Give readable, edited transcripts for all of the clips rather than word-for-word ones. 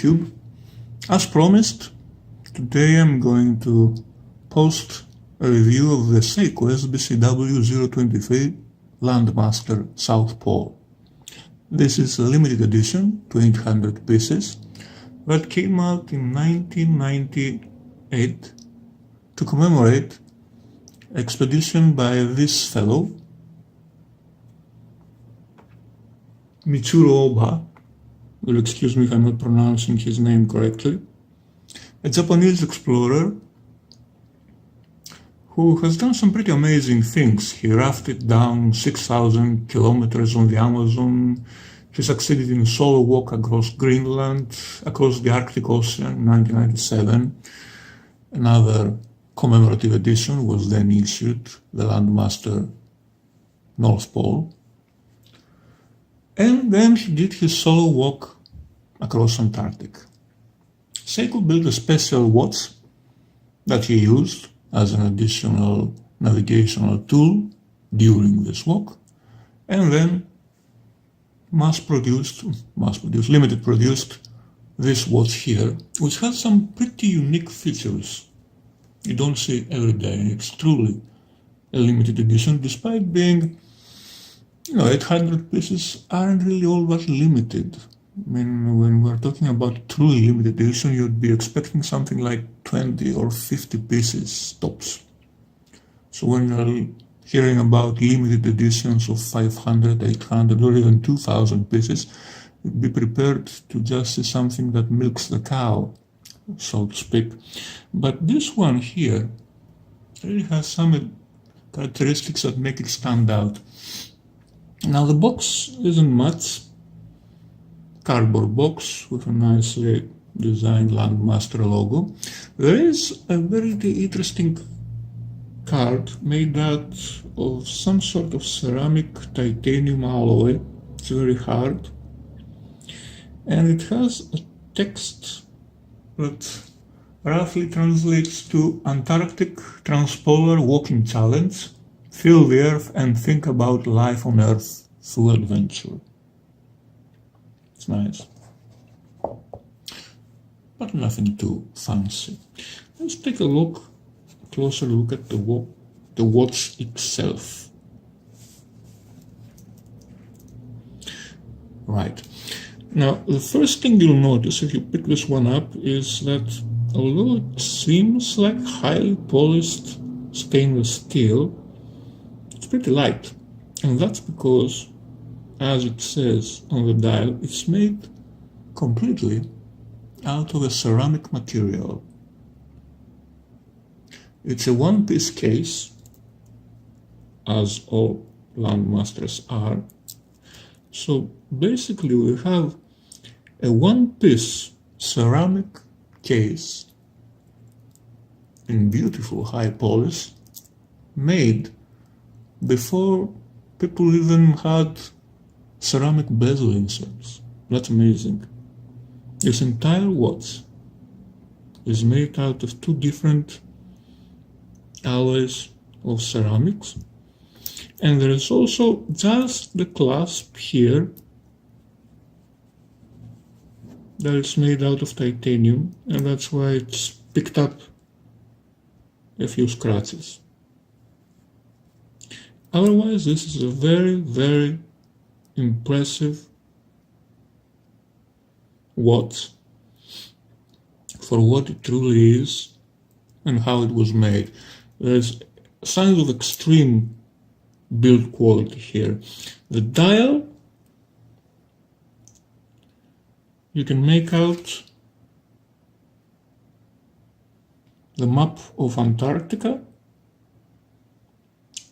YouTube. As promised, today I'm going to post a review of the Seiko SBCW023 Landmaster South Pole. This is a limited edition, 800 pieces, that came out in 1998 to commemorate expedition by this fellow, Mitsuru Oba. You'll excuse me if I'm not pronouncing his name correctly. A Japanese explorer who has done some pretty amazing things. He rafted down 6,000 kilometers on the Amazon. He succeeded in a solo walk across Greenland, across the Arctic Ocean in 1997. Another commemorative edition was then issued, the Landmaster North Pole. And then he did his solo walk across Antarctic. Seiko built a special watch that he used as an additional navigational tool during this walk, and then limited produced this watch here, which has some pretty unique features you don't see every day. It's truly a limited edition, despite being, 800 pieces aren't really all that limited. I mean, when we're talking about truly limited edition, you'd be expecting something like 20 or 50 pieces tops. So when you're hearing about limited editions of 500, 800, or even 2,000 pieces, you'd be prepared to just see something that milks the cow, so to speak. But this one here really has some characteristics that make it stand out. Now the box isn't much. Cardboard box with a nicely designed Landmaster logo. There is a very interesting card made out of some sort of ceramic titanium alloy. It's very hard. And it has a text that roughly translates to Antarctic Transpolar Walking Challenge. Feel the Earth and think about life on Earth through adventure. It's nice, but nothing too fancy. Let's take a closer look at the watch itself. Right. Now, the first thing you'll notice if you pick this one up is that although it seems like highly polished stainless steel, it's pretty light. And that's because, as it says on the dial, it's made completely out of a ceramic material. It's a one-piece case, as all Landmasters are. So basically we have a one-piece ceramic case in beautiful high polish, made before people even had ceramic bezel inserts. That's amazing. This entire watch is made out of two different alloys of ceramics, and there is also just the clasp here that is made out of titanium, and that's why it's picked up a few scratches. Otherwise, this is a very, very impressive watch for what it truly is and how it was made. There's signs of extreme build quality here. The dial, you can make out the map of Antarctica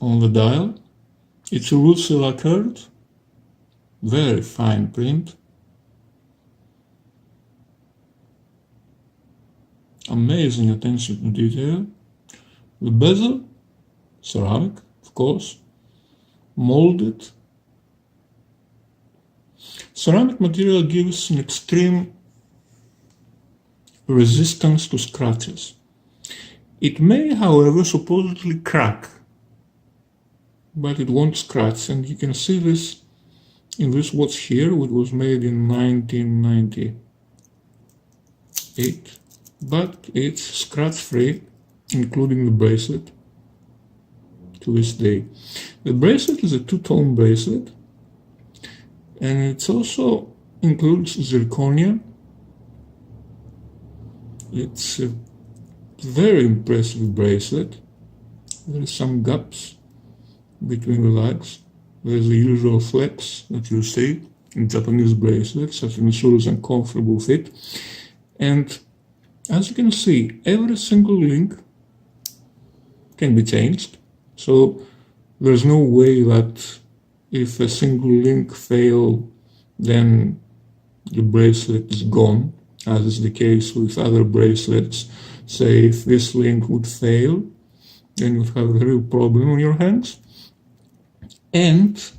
on the dial. It's ruchely lacquered, very fine print. Amazing attention to detail. The bezel, ceramic, of course, molded. Ceramic material gives an extreme resistance to scratches. It may, however, supposedly crack, but it won't scratch, and you can see this in this watch here, which was made in 1998. it, but it's scratch-free, including the bracelet, to this day. The bracelet is a two-tone bracelet, and it also includes zirconia. It's a very impressive bracelet. There are some gaps between the legs. There's the usual flex that you see in Japanese bracelets, that ensures a comfortable fit. And as you can see, every single link can be changed. So there's no way that if a single link fails, then the bracelet is gone, as is the case with other bracelets. Say if this link would fail, then you'd have a real problem on your hands. And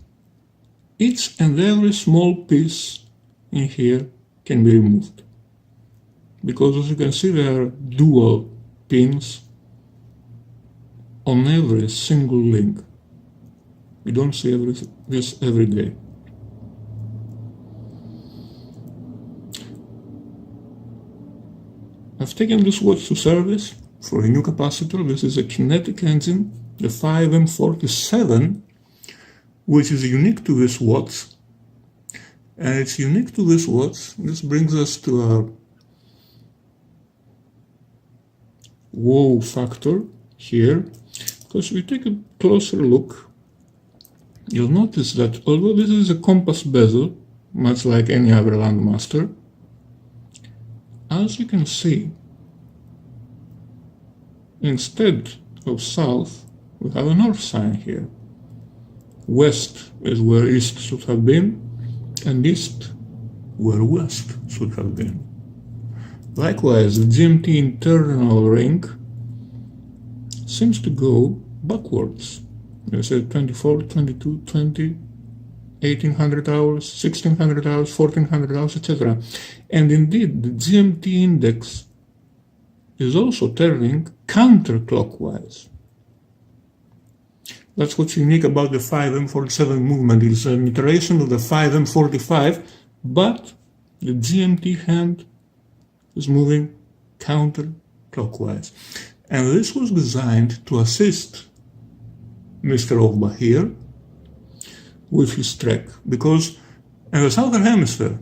each and every small piece in here can be removed, because as you can see, there are dual pins on every single link. You don't see this every day. I've taken this watch to service for a new capacitor. This is a KINETIC engine, the 5M47, which is unique to this watch. And it's unique to this watch. This brings us to our wow factor here, because if you take a closer look, you'll notice that although this is a compass bezel, much like any other Landmaster, as you can see, instead of south, we have a north sign here. West is where east should have been, and east where west should have been. Likewise, the GMT internal ring seems to go backwards. You say 24, 22, 20, 1800 hours, 1600 hours, 1400 hours, etc. And indeed, the GMT index is also turning counterclockwise. That's what's unique about the 5M47 movement. It's an iteration of the 5M45, but the GMT hand is moving counterclockwise. And this was designed to assist Mr. Ogba here with his trek, because in the southern hemisphere,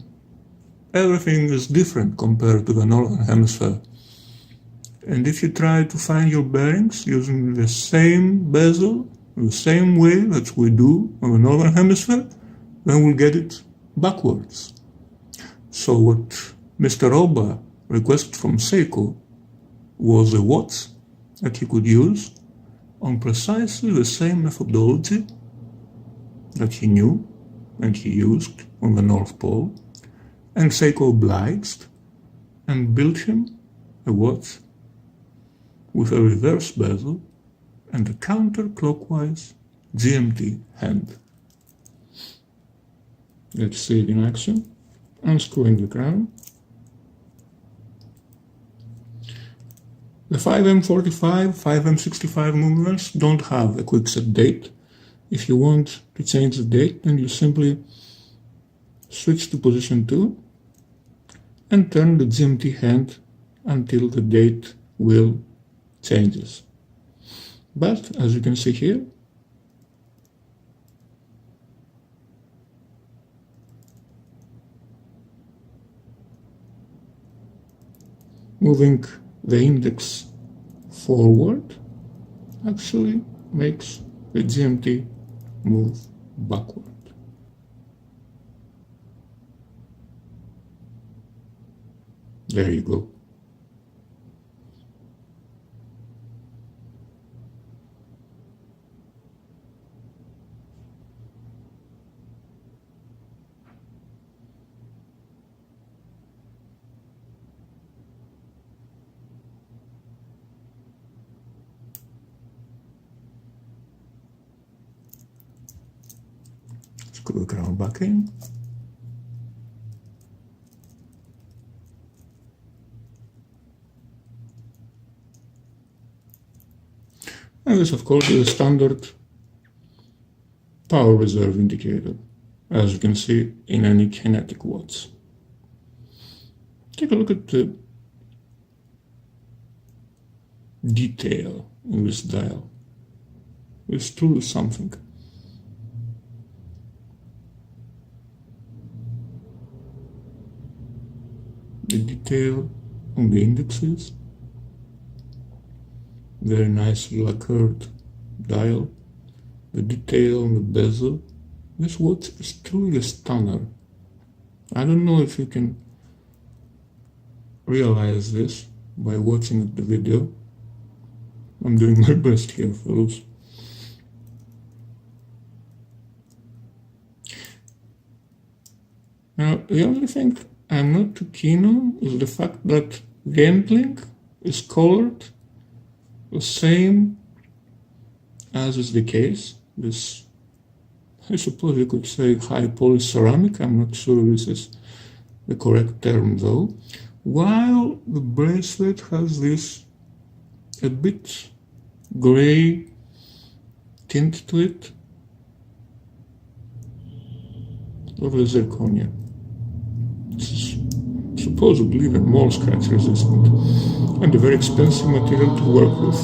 everything is different compared to the northern hemisphere. And if you try to find your bearings using the same bezel, the same way that we do on the northern hemisphere, then we'll get it backwards. So what Mr. Ogba requested from Seiko was a watch that he could use on precisely the same methodology that he knew and he used on the North Pole, and Seiko obliged and built him a watch with a reverse bezel and a counterclockwise GMT hand. Let's see it in action. Unscrewing the crown. The 5M45, 5M65 movements don't have a quick set date. If you want to change the date, then you simply switch to position 2 and turn the GMT hand until the date wheel changes. But as you can see here, moving the index forward actually makes the GMT move backward. There you go. Screw the crown back in. And this, of course, is a standard power reserve indicator, as you can see in any KINETIC watch. Take a look at the detail in this dial. It's truly something. The detail on the indexes, very nice lacquered dial. The detail on the bezel. This watch is truly a stunner. I don't know if you can realize this by watching the video. I'm doing my best here, fellows. Now, the only thing I'm not too keen on is the fact that the end link is colored the same as is the case. This, I suppose you could say, high polish ceramic. I'm not sure this is the correct term though. While the bracelet has this a bit gray tint to it of the zirconia. It's supposedly even more scratch resistant and a very expensive material to work with.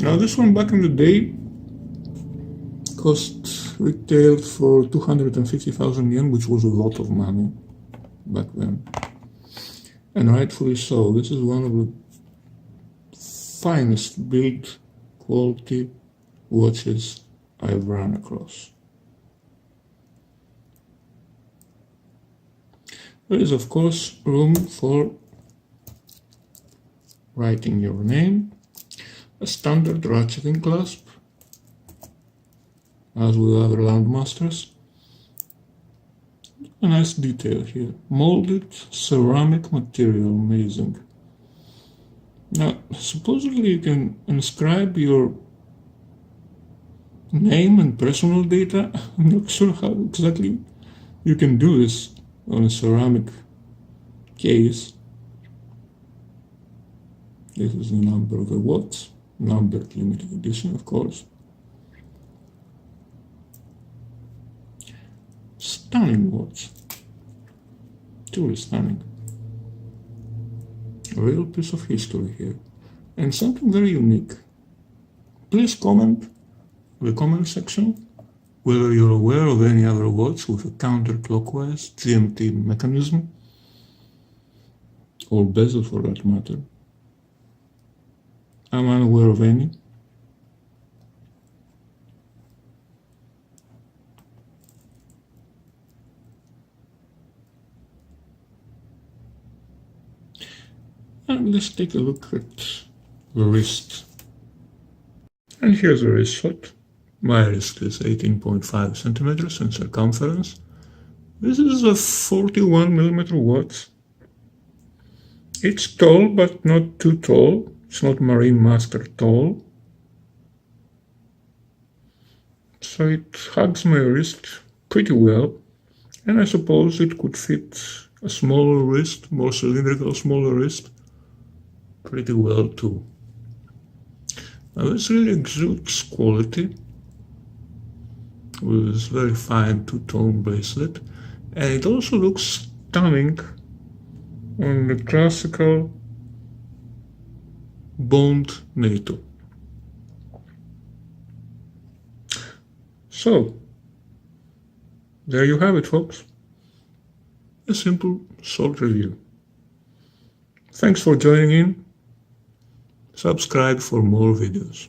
Now this one back in the day retailed for 250,000 yen, which was a lot of money back then. And rightfully so. This is one of the finest build quality watches I've run across. There is of course room for writing your name, a standard ratcheting clasp, as with other Landmasters. A nice detail here, molded ceramic material, amazing. Now, supposedly you can inscribe your name and personal data. I'm not sure how exactly you can do this on a ceramic case. This is the number of the watch, numbered limited edition, of course. Stunning watch, truly stunning. A real piece of history here, and something very unique. Please comment in the comment section whether you're aware of any other watch with a counterclockwise GMT mechanism, or bezel for that matter. I'm unaware of any. And let's take a look at the wrist. And here's the wrist shot. My wrist is 18.5 centimeters in circumference. This is a 41mm watch. It's tall, but not too tall. It's not Marine Master tall. So it hugs my wrist pretty well. And I suppose it could fit a smaller wrist, more cylindrical, smaller wrist, pretty well too. Now this really exudes quality with this very fine two-tone bracelet, and it also looks stunning on the classical Bond NATO. So, there you have it, folks. A simple, short review. Thanks for joining in. Subscribe for more videos.